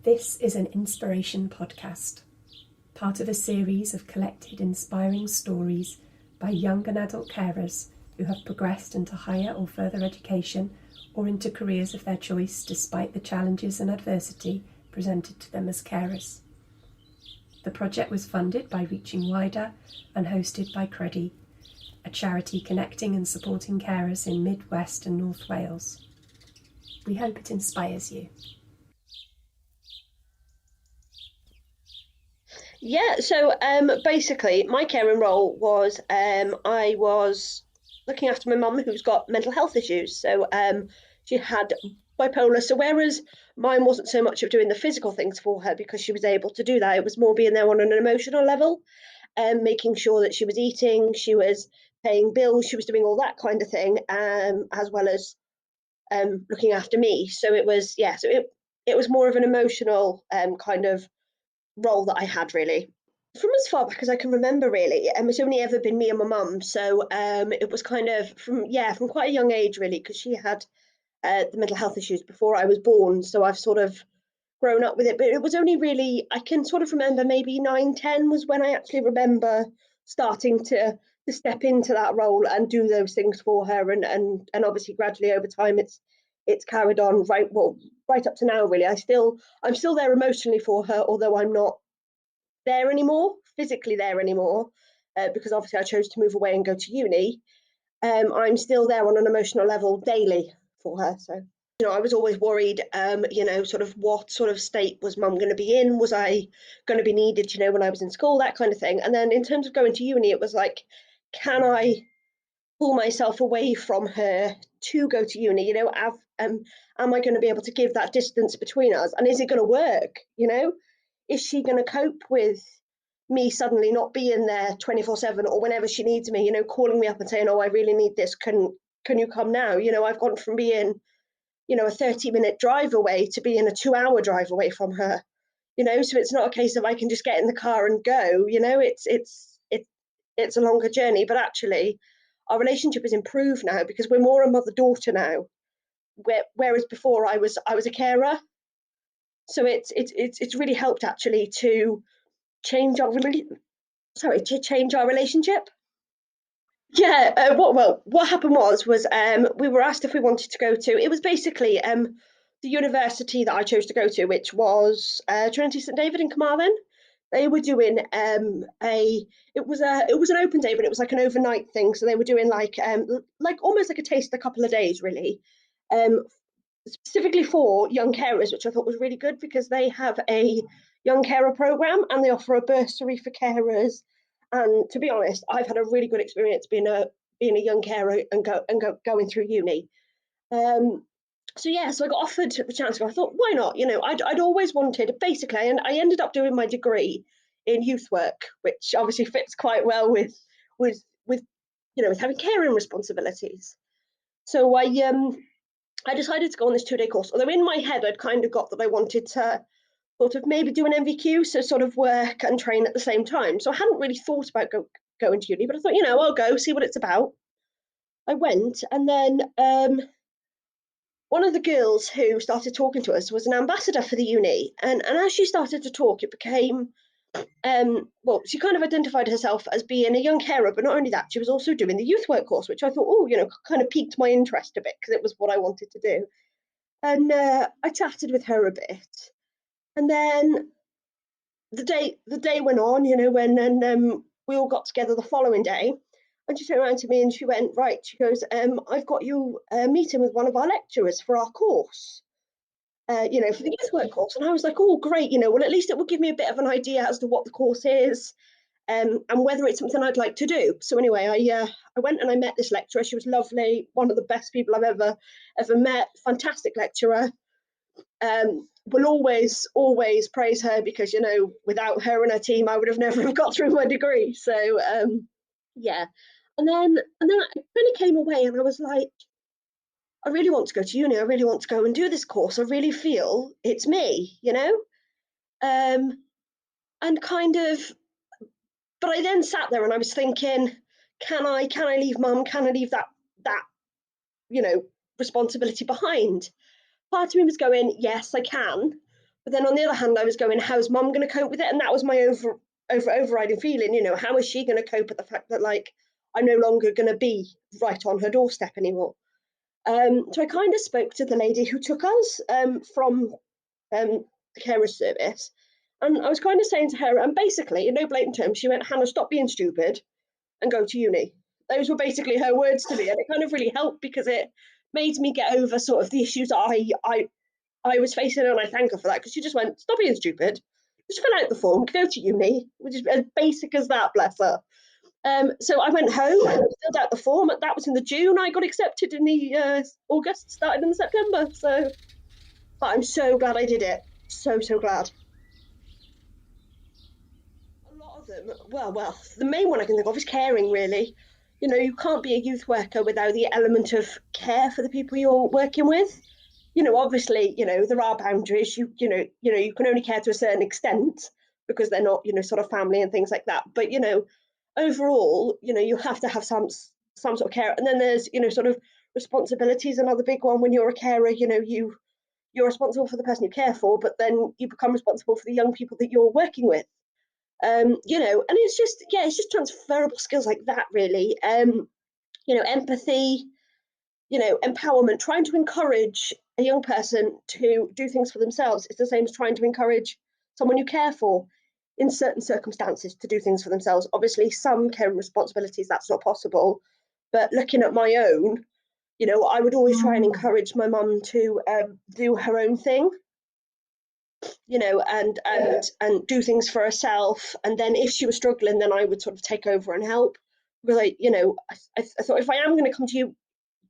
This is an inspiration podcast, part of a series of collected inspiring stories by young and adult carers who have progressed into higher or further education or into careers of their choice despite the challenges and adversity presented to them as carers. The project was funded by Reaching Wider and hosted by Credu, a charity connecting and supporting carers in Mid West and North Wales. We hope it inspires you. Yeah, so basically my caring role was I was looking after my mum who's got mental health issues. So she had bipolar. So whereas mine wasn't so much of doing the physical things for her because she was able to do that, it was more being there on an emotional level and making sure that she was eating, she was paying bills, she was doing all that kind of thing, as well as looking after me. So it was, it was more of an emotional kind of role that I had really. From as far back as I can remember, really, it's only ever been me and my mum. So it was kind of from quite a young age, really, because she had the mental health issues before I was born. So I've sort of grown up with it. But it was only really, I can sort of remember maybe 9, 10 was when I actually remember starting to step into that role and do those things for her. And obviously gradually over time it's carried on right up to now, really. I'm still there emotionally for her, although I'm not there anymore, physically there anymore, because obviously I chose to move away and go to uni. I'm still there on an emotional level daily for her. So, I was always worried, sort of what sort of state was mum going to be in? Was I going to be needed, when I was in school, that kind of thing. And then in terms of going to uni, it was like, can I pull myself away from her to go to uni? Am I going to be able to give that distance between us? And is it going to work? Is she going to cope with me suddenly not being there 24/7 or whenever she needs me, calling me up and saying, oh, I really need this. Can you come now? I've gone from being, a 30-minute drive away to being a 2-hour drive away from her, so it's not a case of I can just get in the car and go, it's a longer journey, but actually our relationship has improved now because we're more a mother-daughter now, whereas before I was a carer. So it's really helped actually to change our change our relationship. Yeah. What happened was we were asked if we wanted to go to. It was basically the university that I chose to go to, which was Trinity St David in Carmarthen. They were doing it was an open day, but it was like an overnight thing. So they were doing like almost like a taste a couple of days, really. Specifically for young carers, which I thought was really good because they have a young carer program and they offer a bursary for carers. And to be honest, I've had a really good experience being a young carer and going through uni. So I got offered the chance. I thought, why not? I'd always wanted, basically, and I ended up doing my degree in youth work, which obviously fits quite well with with having caring responsibilities. So I decided to go on this 2-day course, although in my head I'd kind of got that I wanted to sort of maybe do an NVQ, so sort of work and train at the same time. So I hadn't really thought about going to uni, but I thought, I'll go see what it's about. I went, and then one of the girls who started talking to us was an ambassador for the uni. And as she started to talk, it became, she kind of identified herself as being a young carer, but not only that, she was also doing the youth work course, which I thought, kind of piqued my interest a bit because it was what I wanted to do. And I chatted with her a bit. And then the day went on, when we all got together the following day. And she turned around to me and she went, right, she goes, I've got you a meeting with one of our lecturers for our course, for the youth work course. And I was like, oh, great, well, at least it will give me a bit of an idea as to what the course is, and whether it's something I'd like to do. So anyway, I went and I met this lecturer. She was lovely, one of the best people I've ever met, fantastic lecturer. Will always praise her because, without her and her team, I would have never got through my degree. So, yeah. And then I kind of came away and I was like, I really want to go to uni. I really want to go and do this course. I really feel it's me, and kind of, but I then sat there and I was thinking, can I leave mum? Can I leave that, responsibility behind? Part of me was going, yes, I can. But then on the other hand, I was going, how's mum going to cope with it? And that was my overriding feeling, you know, how is she going to cope with the fact that, like, I'm no longer going to be right on her doorstep anymore? So I kind of spoke to the lady who took us from the carer service. And I was kind of saying to her, and basically, in no blatant terms, she went, Hannah, stop being stupid and go to uni. Those were basically her words to me. And it kind of really helped because it made me get over sort of the issues that I was facing. And I thank her for that because she just went, stop being stupid. Just fill out the form, go to uni, which is as basic as that, bless her. So I went home, filled out the form. That was in the June. I got accepted in the August, started in the September. So, but I'm so glad I did it. So, so glad. A lot of them, well, the main one I can think of is caring, really. You know, you can't be a youth worker without the element of care for the people you're working with. You know, obviously, you know, there are boundaries. You can only care to a certain extent because they're not, you know, sort of family and things like that. But, you know, overall, you know, you have to have some sort of care. And then there's, you know, sort of responsibilities, another big one when you're a carer, you know, you're responsible for the person you care for, but then you become responsible for the young people that you're working with. You know, and it's just transferable skills like that, really. You know, empathy, you know, empowerment, trying to encourage a young person to do things for themselves is the same as trying to encourage someone you care for in certain circumstances to do things for themselves. Obviously, some care and responsibilities that's not possible, but looking at my own, you know, I would always try and encourage my mum to do her own thing, you know, and do things for herself. And then if she was struggling, then I would sort of take over and help. Because you know, I thought if I am going to come to you,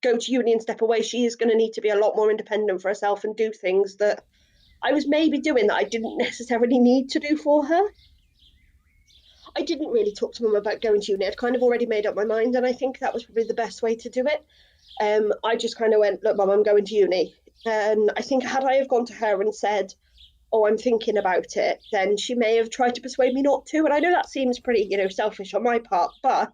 go to uni and step away, she is going to need to be a lot more independent for herself and do things that I was maybe doing that I didn't necessarily need to do for her. I didn't really talk to mum about going to uni. I'd kind of already made up my mind, and I think that was probably the best way to do it. I just kind of went, look, mum, I'm going to uni. And I think had I have gone to her and said, oh, I'm thinking about it, then she may have tried to persuade me not to. And I know that seems pretty, you know, selfish on my part, but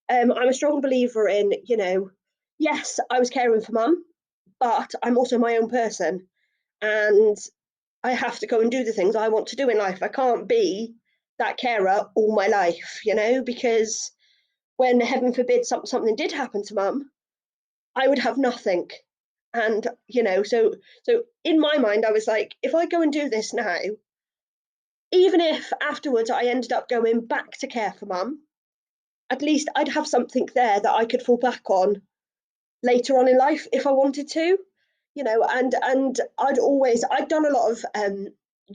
I'm a strong believer in, you know, yes, I was caring for mum, but I'm also my own person. And I have to go and do the things I want to do in life. I can't be that carer all my life, you know, because when heaven forbid something did happen to mum, I would have nothing. And, you know, so in my mind, I was like, if I go and do this now, even if afterwards I ended up going back to care for mum, at least I'd have something there that I could fall back on later on in life if I wanted to, you know. And I'd done a lot of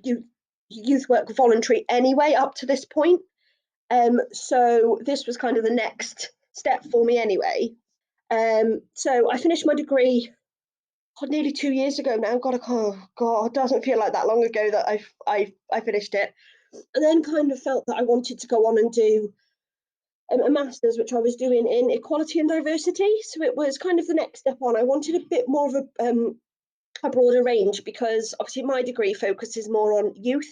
youth youth work voluntary anyway up to this point. So this was kind of the next step for me anyway. So I finished my degree nearly 2 years ago now. God, it doesn't feel like that long ago that I finished it, and then kind of felt that I wanted to go on and do a master's, which I was doing in equality and diversity. So it was kind of the next step on. I wanted a bit more of a broader range because obviously my degree focuses more on youth.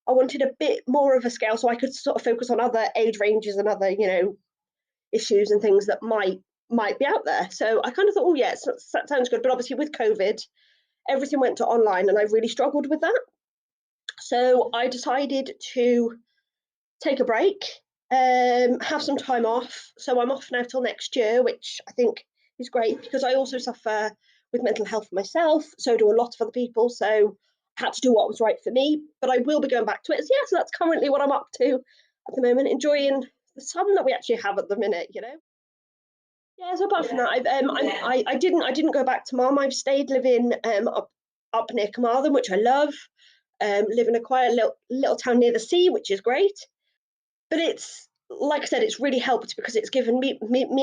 I wanted a bit more of a scale so I could sort of focus on other age ranges and other, you know, issues and things that might be out there. So I kind of thought, oh yeah, that sounds good. But obviously with COVID, everything went to online, and I really struggled with that. So I decided to take a break, have some time off. So I'm off now till next year, which I think is great because I also suffer with mental health myself. So do a lot of other people. So I had to do what was right for me, but I will be going back to it. So yeah, so that's currently what I'm up to at the moment, enjoying the sun that we actually have at the minute, you know. Yeah, so apart from that, I didn't go back to mum. I've stayed living up near Carmarthen, which I love. Live in a quiet little town near the sea, which is great. But it's like I said, it's really helped because it's given me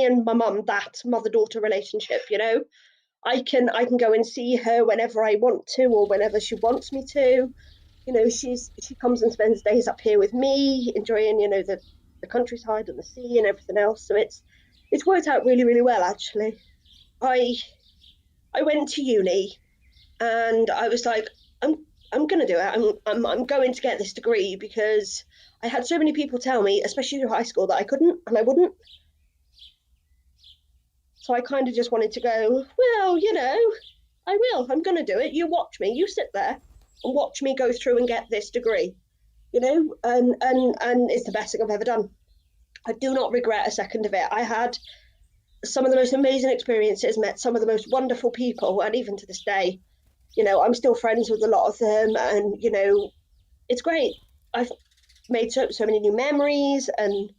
and my mum that mother daughter relationship. You know, I can go and see her whenever I want to or whenever she wants me to. You know, she comes and spends days up here with me, enjoying, you know, the countryside and the sea and everything else. So it's worked out really, really well actually. I I went to uni and I was like, I'm gonna do it. I'm going to get this degree because I had so many people tell me, especially through high school, that I couldn't and I wouldn't. So I kind of just wanted to go, well, you know, I will. I'm gonna do it. You watch me. You sit there. and watch me go through and get this degree, you know, and it's the best thing I've ever done. I do not regret a second of it. I had some of the most amazing experiences, met some of the most wonderful people, and even to this day, you know, I'm still friends with a lot of them, and you know, it's great. I've made so many new memories, and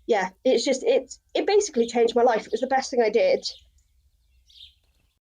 yeah, it basically changed my life. It was the best thing I did.